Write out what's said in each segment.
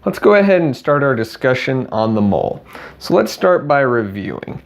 Let's go ahead and start our discussion on the mole. So let's start by reviewing.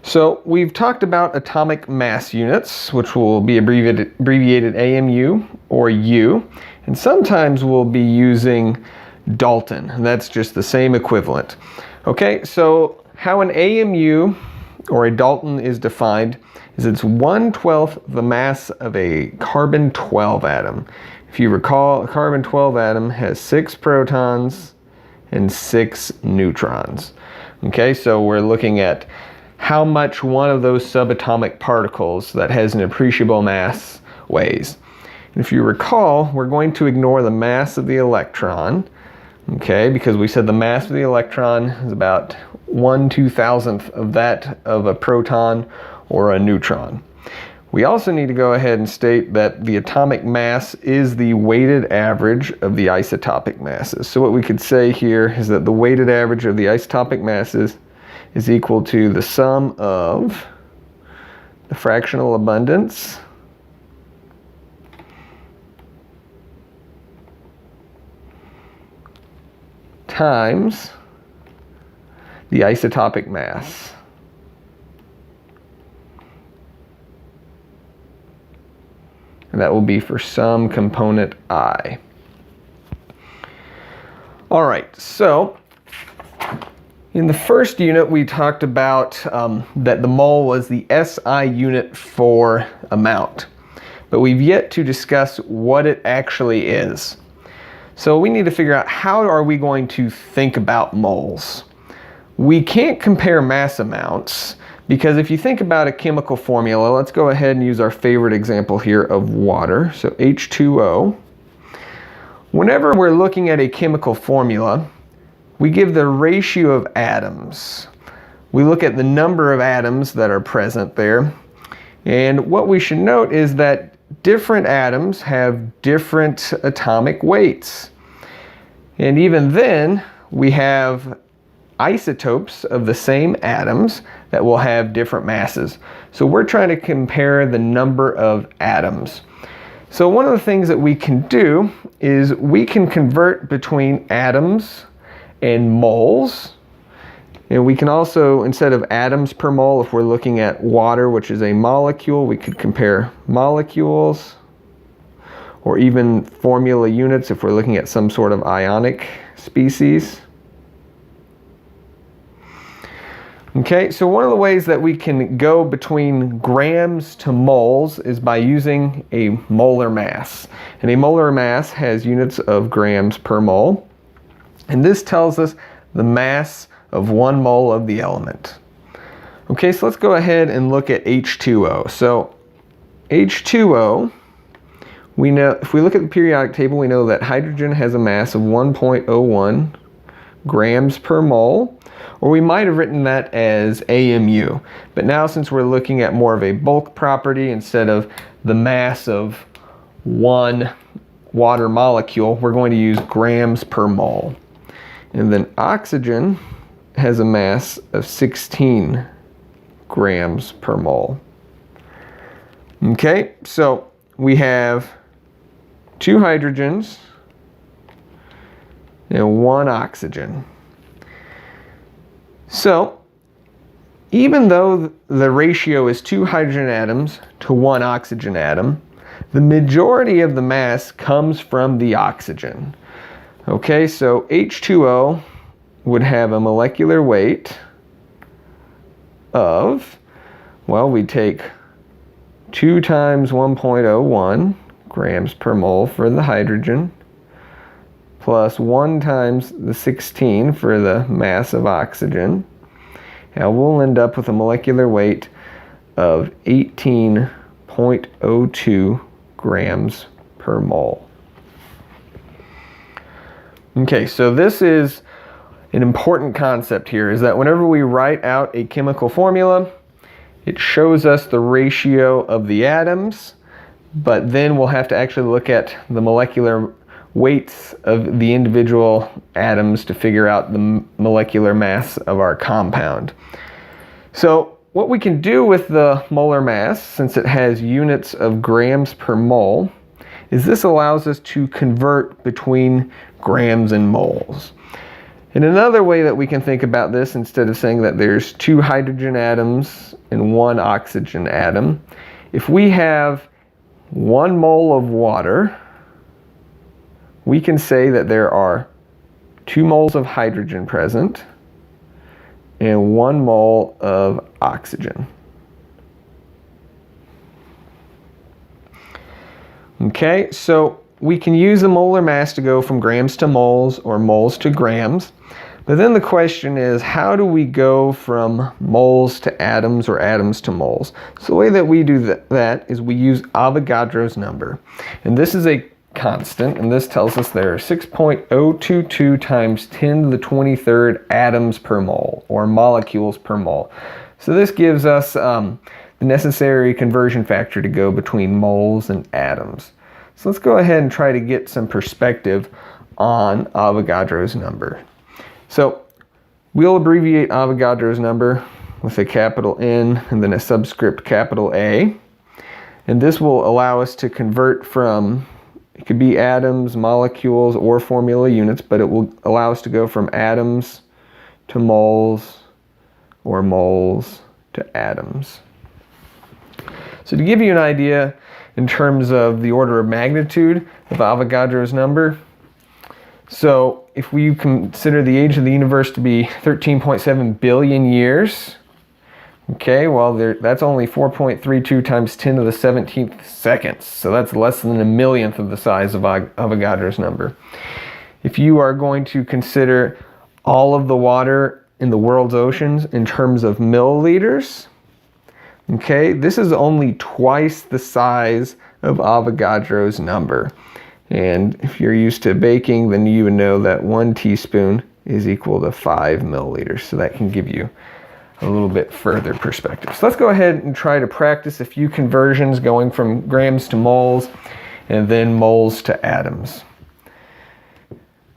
So we've talked about atomic mass units, which will be abbreviated AMU or U, and sometimes we'll be using Dalton, and that's just the same equivalent. Okay, so how an AMU or a Dalton is defined is it's 1/12 the mass of a carbon-12 atom. If you recall, a carbon-12 atom has 6 protons and 6 neutrons. Okay, so we're looking at how much one of those subatomic particles that has an appreciable mass weighs. And if you recall, we're going to ignore the mass of the electron, okay, because we said the mass of the electron is about 1/2000th of that of a proton or a neutron. We also need to go ahead and state that the atomic mass is the weighted average of the isotopic masses. So what we could say here is that the weighted average of the isotopic masses is equal to the sum of the fractional abundance times the isotopic mass. And that will be for some component I. All right, so in the first unit we talked about that the mole was the SI unit for amount, but we've yet to discuss what it actually is. So we need to figure out how are we going to think about moles. We can't compare mass amounts because if you think about a chemical formula, let's go ahead and use our favorite example here of water, so H2O. Whenever we're looking at a chemical formula, we give the ratio of atoms. We look at the number of atoms that are present there. And what we should note is that different atoms have different atomic weights. And even then, we have isotopes of the same atoms that will have different masses. So we're trying to compare the number of atoms. So one of the things that we can do is we can convert between atoms and moles. And we can also, instead of atoms per mole, if we're looking at water, which is a molecule, we could compare molecules, or even formula units if we're looking at some sort of ionic species. Okay, so one of the ways that we can go between grams to moles is by using a molar mass. And a molar mass has units of grams per mole. And this tells us the mass of 1 mole of the element. Okay, so let's go ahead and look at H2O. So H2O, we know, if we look at the periodic table, we know that hydrogen has a mass of 1.01 grams per mole, or we might have written that as AMU. But now since we're looking at more of a bulk property instead of the mass of one water molecule, we're going to use grams per mole. And then oxygen has a mass of 16 grams per mole. Okay, so we have 2 hydrogens and 1 oxygen. So even though the ratio is 2 hydrogen atoms to 1 oxygen atom, the majority of the mass comes from the oxygen. Okay, so H2O would have a molecular weight of, well, we take 2 times 1.01 grams per mole for the hydrogen, plus 1 times the 16 for the mass of oxygen. And we'll end up with a molecular weight of 18.02 grams per mole. Okay, so this is an important concept here, is that whenever we write out a chemical formula, it shows us the ratio of the atoms, but then we'll have to actually look at the molecular weights of the individual atoms to figure out the molecular mass of our compound. So what we can do with the molar mass, since it has units of grams per mole, is this allows us to convert between grams and moles. And another way that we can think about this, instead of saying that there's 2 hydrogen atoms and 1 oxygen atom, if we have 1 mole of water, we can say that there are 2 moles of hydrogen present and 1 mole of oxygen. Okay, so we can use the molar mass to go from grams to moles or moles to grams. But then the question is, how do we go from moles to atoms or atoms to moles? So the way that we do that is we use Avogadro's number. And this is a constant, and this tells us there are 6.022 times 10 to the 23rd atoms per mole, or molecules per mole. So this gives us the necessary conversion factor to go between moles and atoms. So let's go ahead and try to get some perspective on Avogadro's number. So we'll abbreviate Avogadro's number with a capital N and then a subscript capital A. And this will allow us to convert from, it could be atoms, molecules, or formula units, but it will allow us to go from atoms to moles or moles to atoms. So to give you an idea in terms of the order of magnitude of Avogadro's number, so if we consider the age of the universe to be 13.7 billion years, okay, well that's only 4.32 times 10 to the 17th seconds. So that's less than a millionth of the size of Avogadro's number. If you are going to consider all of the water in the world's oceans in terms of milliliters, okay, this is only twice the size of Avogadro's number. And if you're used to baking, then you would know that 1 teaspoon is equal to 5 milliliters. So that can give you a little bit further perspective. So let's go ahead and try to practice a few conversions going from grams to moles and then moles to atoms.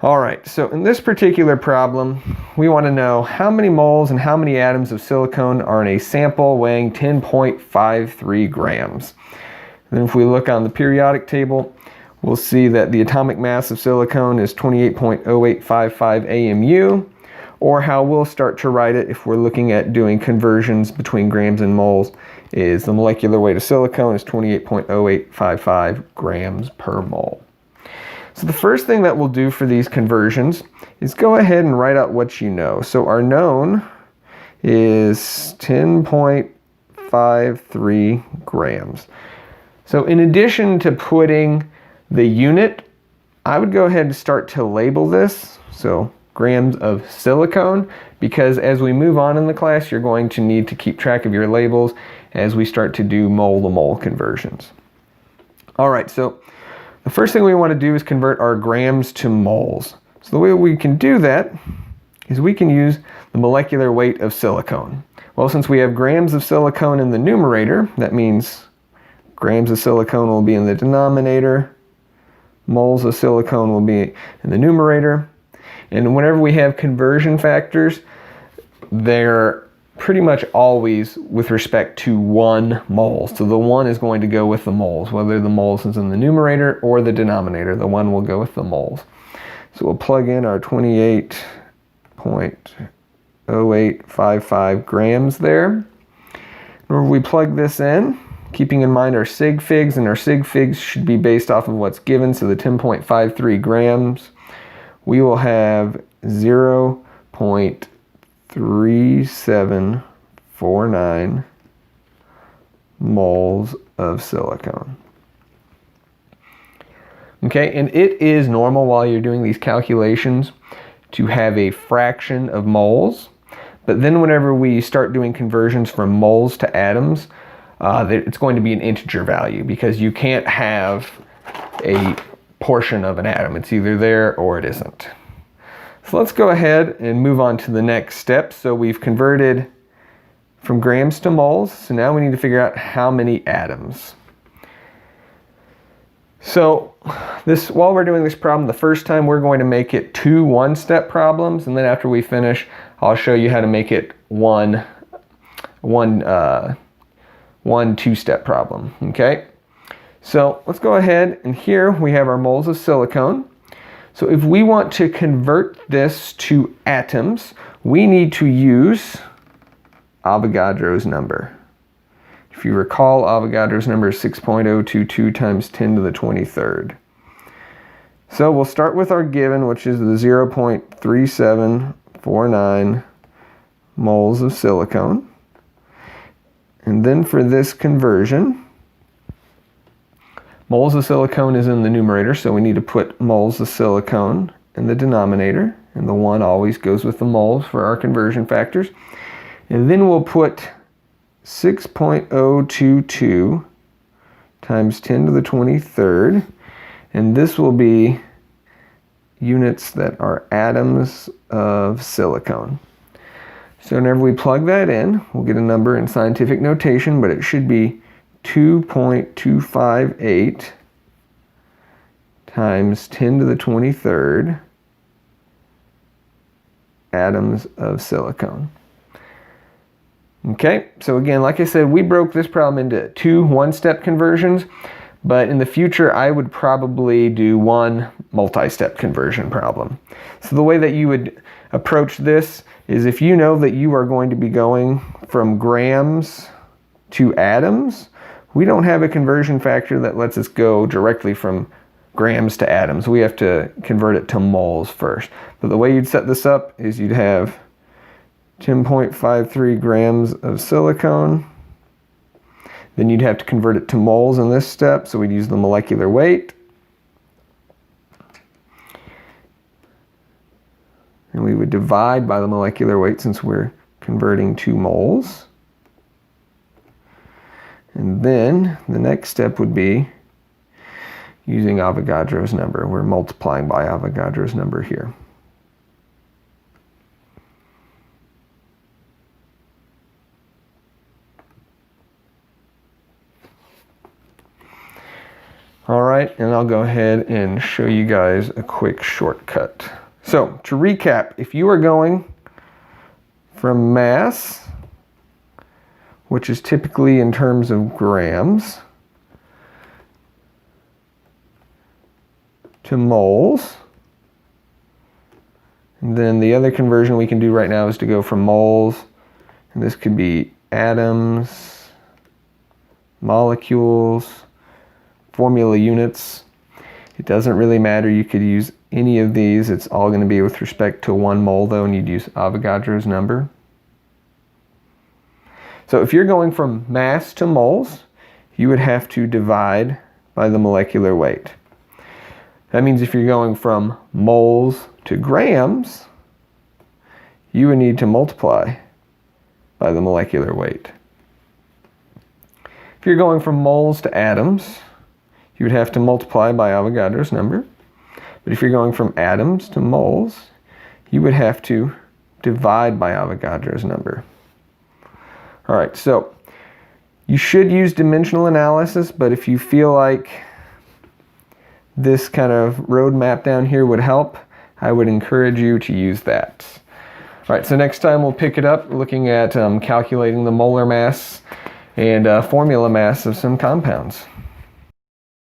All right, so in this particular problem, we want to know how many moles and how many atoms of silicone are in a sample weighing 10.53 grams. And then if we look on the periodic table, we'll see that the atomic mass of silicone is 28.0855 AMU, or how we'll start to write it if we're looking at doing conversions between grams and moles is the molecular weight of silicone is 28.0855 grams per mole. So the first thing that we'll do for these conversions is go ahead and write out what you know. So our known is 10.53 grams. So in addition to putting the unit, I would go ahead and start to label this. So grams of silicone, because as we move on in the class, you're going to need to keep track of your labels as we start to do mole to mole conversions. All right, so the first thing we want to do is convert our grams to moles. So the way we can do that is we can use the molecular weight of silicone. Well, since we have grams of silicone in the numerator, that means grams of silicone will be in the denominator, moles of silicone will be in the numerator. And whenever we have conversion factors, they're pretty much always with respect to 1 mole. So the 1 is going to go with the moles, whether the moles is in the numerator or the denominator. The 1 will go with the moles. So we'll plug in our 28.0855 grams there. Whenever we plug this in, keeping in mind our sig figs, and our sig figs should be based off of what's given, so the 10.53 grams, we will have 0.3749 moles of silicone. Okay, and it is normal while you're doing these calculations to have a fraction of moles, but then whenever we start doing conversions from moles to atoms, it's going to be an integer value, because you can't have a portion of an atom. It's either there or it isn't. So let's go ahead and move on to the next step. So we've converted from grams to moles. So now we need to figure out how many atoms. So while we're doing this problem, the first time we're going to make it 2 one-step problems, and then after we finish, I'll show you how to make it one two-step problem, okay? So let's go ahead, and here we have our moles of silicone. So if we want to convert this to atoms, we need to use Avogadro's number. If you recall, Avogadro's number is 6.022 times 10 to the 23rd. So we'll start with our given, which is the 0.3749 moles of silicone. And then for this conversion, moles of silicone is in the numerator, so we need to put moles of silicone in the denominator, and the 1 always goes with the moles for our conversion factors. And then we'll put 6.022 times 10 to the 23rd, and this will be units that are atoms of silicone. So whenever we plug that in, we'll get a number in scientific notation, but it should be 2.258 times 10 to the 23rd atoms of silicone. Okay, so again, like I said, we broke this problem into 2 one-step conversions, but in the future I would probably do 1 multi-step conversion problem. So the way that you would approach this is, if you know that you are going to be going from grams to atoms, we don't have a conversion factor that lets us go directly from grams to atoms. We have to convert it to moles first. But the way you'd set this up is you'd have 10.53 grams of silicone. Then you'd have to convert it to moles in this step, so we'd use the molecular weight. And we would divide by the molecular weight since we're converting to moles. And then the next step would be using Avogadro's number. We're multiplying by Avogadro's number here. All right, and I'll go ahead and show you guys a quick shortcut. So to recap, if you are going from mass, which is typically in terms of grams, to moles, and then the other conversion we can do right now is to go from moles, and this could be atoms, molecules, formula units. It doesn't really matter, you could use any of these. It's all going to be with respect to 1 mole though, and you'd use Avogadro's number. So if you're going from mass to moles, you would have to divide by the molecular weight. That means if you're going from moles to grams, you would need to multiply by the molecular weight. If you're going from moles to atoms, you would have to multiply by Avogadro's number. But if you're going from atoms to moles, you would have to divide by Avogadro's number. All right, so you should use dimensional analysis, but if you feel like this kind of roadmap down here would help, I would encourage you to use that. All right, so next time we'll pick it up looking at calculating the molar mass and formula mass of some compounds.